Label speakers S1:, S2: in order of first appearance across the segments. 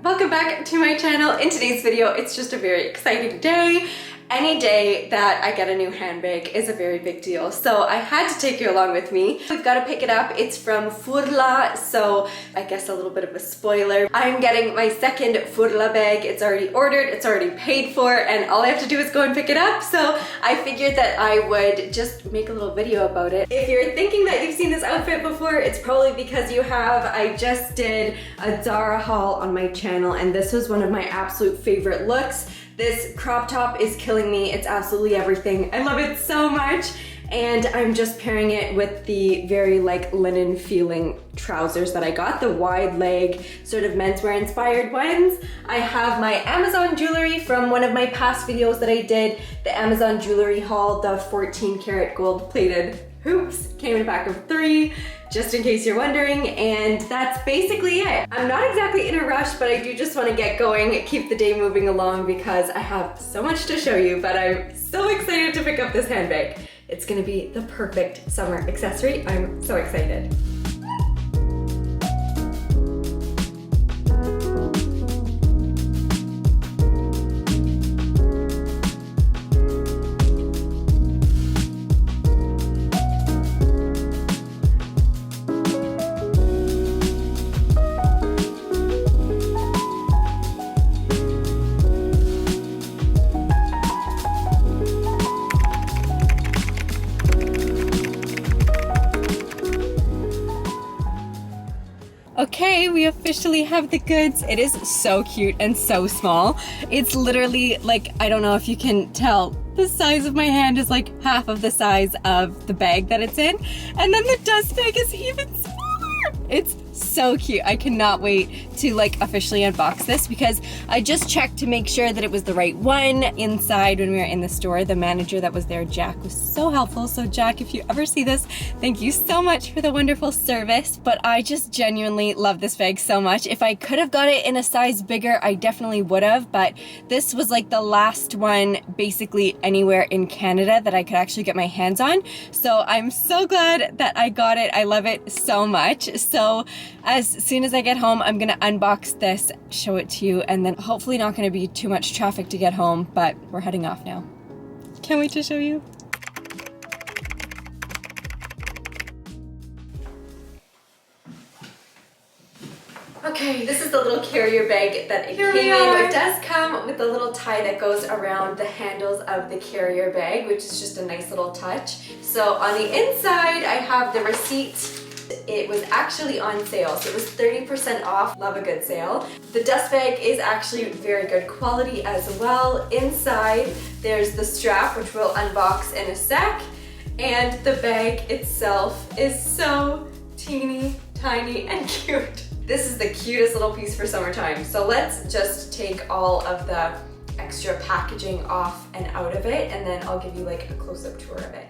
S1: Welcome back to my channel. In today's video, it's just a very exciting day. Any day that I get a new handbag is a very big deal, so I had to take you along with me. We've got to pick it up. It's from Furla, so I guess a little bit of a spoiler. I'm getting my second Furla bag. It's already ordered, it's already paid for, and all I have to do is go and pick it up. So I figured that I would just make a little video about it. If you're thinking that you've seen this outfit before, it's probably because you have. I just did a Zara haul on my channel, and this was one of my absolute favorite looks. This crop top is killing me. It's absolutely everything. I love it so much. And I'm just pairing it with the very like linen feeling trousers that I got, the wide leg sort of menswear inspired ones. I have my Amazon jewelry from one of my past videos that I did, the Amazon jewelry haul, the 14 karat gold plated hoops, came in a pack of 3. Just in case you're wondering, and that's basically it. I'm not exactly in a rush, but I do just want to get going, keep the day moving along because I have so much to show you, but I'm so excited to pick up this handbag. It's gonna be the perfect summer accessory. I'm so excited. Okay, we officially have the goods. It is so cute and so small. It's literally like, I don't know if you can tell, the size of my hand is like half of the size of the bag that it's in. And then the dust bag is even smaller. It's so cute. I cannot wait to like officially unbox this because I just checked to make sure that it was the right one inside when we were in the store. The manager that was there, Jack, was so helpful. So Jack, if you ever see this, thank you so much for the wonderful service. But I just genuinely love this bag so much. If I could have got it in a size bigger, I definitely would have, but this was like the last one basically anywhere in Canada that I could actually get my hands on. So I'm so glad that I got it. I love it so much. So as soon as I get home, I'm gonna unbox this, show it to you, and then hopefully not gonna be too much traffic to get home, but we're heading off now. Can't wait to show you. Okay, this is the little carrier bag that it came in. It does come with a little tie that goes around the handles of the carrier bag, which is just a nice little touch. So on the inside, I have the receipt. It was actually on sale, so it was 30% off. Love a good sale. The dust bag is actually very good quality as well. Inside, there's the strap, which we'll unbox in a sec, and the bag itself is so teeny tiny and cute. This is the cutest little piece for summertime. So let's just take all of the extra packaging off and out of it, and then I'll give you like a close-up tour of it.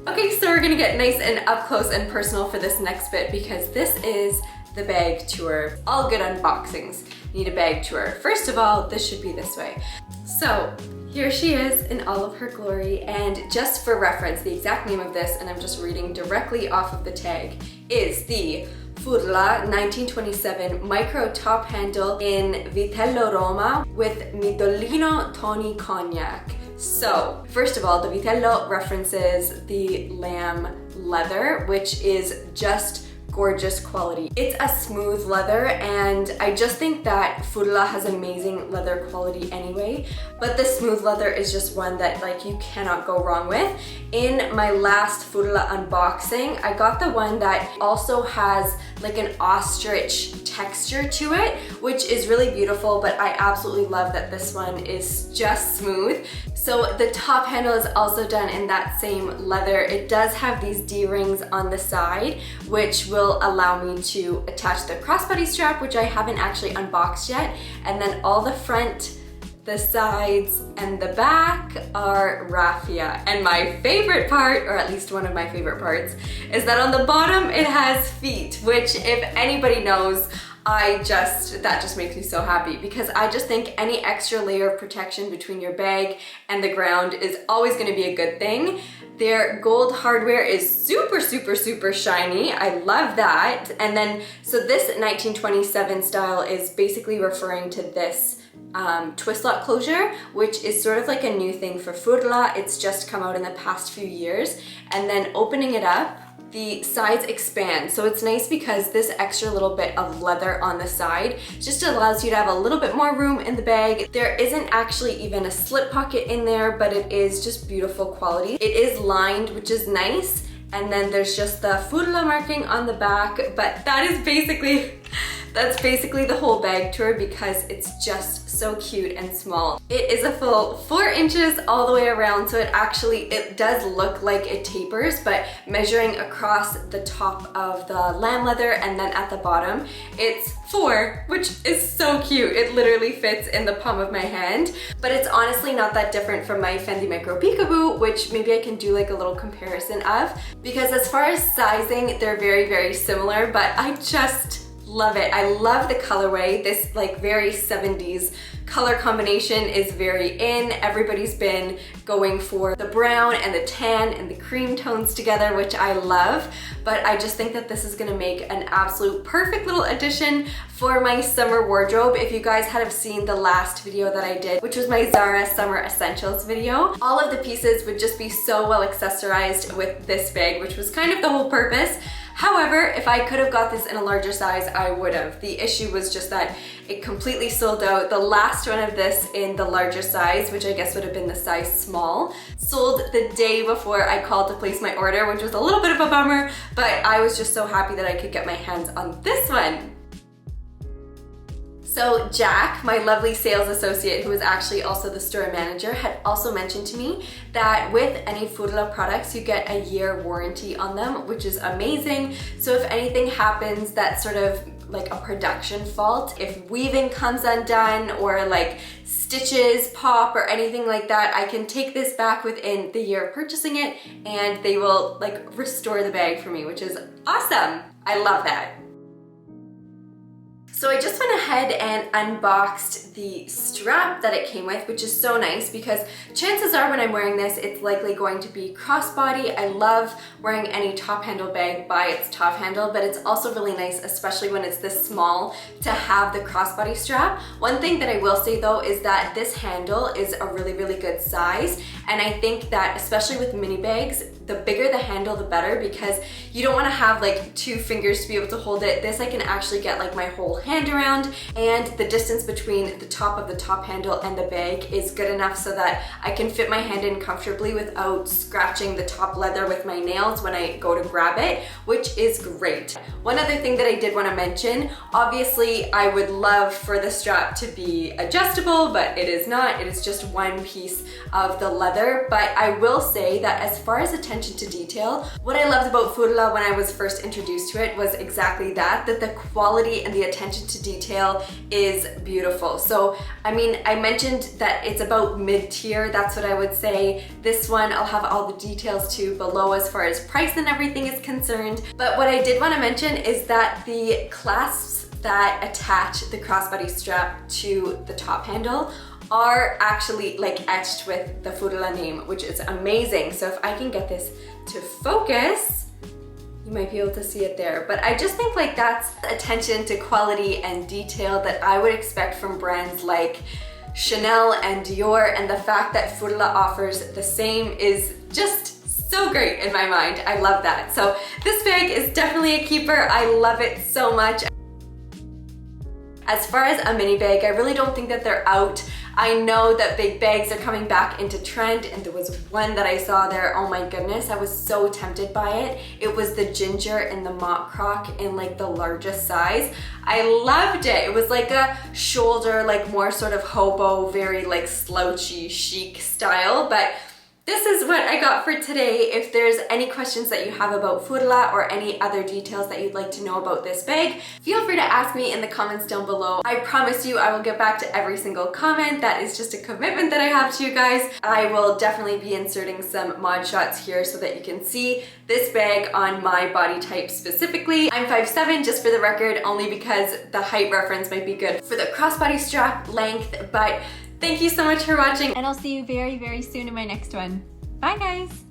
S1: Okay, so we're gonna get nice and up close and personal for this next bit because this is the bag tour. All good unboxings need a bag tour. First of all, this should be this way. So here she is in all of her glory, and just for reference, the exact name of this, and I'm just reading directly off of the tag, is the Furla 1927 micro top handle in Vitello Roma with Midolino Tony Cognac. So, first of all, the Vitello references the lamb leather, which is just gorgeous quality. It's a smooth leather, and I just think that Furla has amazing leather quality anyway, but the smooth leather is just one that like you cannot go wrong with. In my last Furla unboxing, I got the one that also has like an ostrich texture to it, which is really beautiful, but I absolutely love that this one is just smooth. So the top handle is also done in that same leather. It does have these D-rings on the side, which will allow me to attach the crossbody strap, which I haven't actually unboxed yet. And then all the front, the sides, and the back are raffia. And my favorite part, or at least one of my favorite parts, is that on the bottom it has feet, which if anybody knows, that just makes me so happy, because I just think any extra layer of protection between your bag and the ground is always going to be a good thing. Their gold hardware is super, super, super shiny. I love that. And then, so this 1927 style is basically referring to this twist lock closure, which is sort of like a new thing for Furla. It's just come out in the past few years. And then opening it up, the sides expand. So it's nice because this extra little bit of leather on the side just allows you to have a little bit more room in the bag. There isn't actually even a slip pocket in there, but it is just beautiful quality. It is lined, which is nice. And then there's just the Furla marking on the back, but that's basically the whole bag tour, because it's just so cute and small. It is a full 4 inches all the way around, so it does look like it tapers, but measuring across the top of the lamb leather and then at the bottom, it's 4, which is so cute. It literally fits in the palm of my hand, but it's honestly not that different from my Fendi Micro Peekaboo, which maybe I can do like a little comparison of, because as far as sizing, they're very, very similar, but I just love it. I love the colorway. This like very 70s color combination is very in. Everybody's been going for the brown and the tan and the cream tones together, which I love, but I just think that this is gonna make an absolute perfect little addition for my summer wardrobe. If you guys had seen the last video that I did, which was my Zara Summer Essentials video, all of the pieces would just be so well accessorized with this bag, which was kind of the whole purpose. However, if I could have got this in a larger size, I would have. The issue was just that it completely sold out. The last one of this in the larger size, which I guess would have been the size small, sold the day before I called to place my order, which was a little bit of a bummer, but I was just so happy that I could get my hands on this one. So Jack, my lovely sales associate, who is actually also the store manager, had also mentioned to me that with any Furla products, you get a year warranty on them, which is amazing. So if anything happens that's sort of like a production fault, if weaving comes undone or like stitches pop or anything like that, I can take this back within the year of purchasing it and they will like restore the bag for me, which is awesome. I love that. So I just went ahead and unboxed the strap that it came with, which is so nice because chances are when I'm wearing this, it's likely going to be crossbody. I love wearing any top handle bag by its top handle, but it's also really nice, especially when it's this small, to have the crossbody strap. One thing that I will say though is that this handle is a really, really good size. And I think that especially with mini bags, the bigger the handle, the better, because you don't want to have like 2 fingers to be able to hold it. This I can actually get like my whole hand around, and the distance between the top of the top handle and the bag is good enough so that I can fit my hand in comfortably without scratching the top leather with my nails when I go to grab it, which is great. One other thing that I did want to mention, obviously I would love for the strap to be adjustable, but it is not. It is just one piece of the leather, but I will say that as far as attention to detail, what I loved about Furla when I was first introduced to it was exactly that the quality and the attention to detail is beautiful. So, I mean, I mentioned that it's about mid-tier, that's what I would say. This one, I'll have all the details too below as far as price and everything is concerned. But what I did want to mention is that the clasps that attach the crossbody strap to the top handle are actually like etched with the Furla name, which is amazing. So if I can get this to focus, you might be able to see it there. But I just think like that's attention to quality and detail that I would expect from brands like Chanel and Dior, and the fact that Furla offers the same is just so great in my mind. I love that. So this bag is definitely a keeper. I love it so much. As far as a mini bag, I really don't think that they're out. I know that big bags are coming back into trend, and there was one that I saw there, oh my goodness, I was so tempted by it. It was the ginger and the mock croc in like the largest size. I loved it. It was like a shoulder, like more sort of hobo, very like slouchy chic style, but This is what I got for today. If there's any questions that you have about Furla or any other details that you'd like to know about this bag, feel free to ask me in the comments down below. I promise you I will get back to every single comment. That is just a commitment that I have to you guys. I will definitely be inserting some mod shots here so that you can see this bag on my body type specifically. I'm 5'7", just for the record, only because the height reference might be good for the crossbody strap length, but thank you so much for watching, and I'll see you very, very soon in my next one. Bye guys!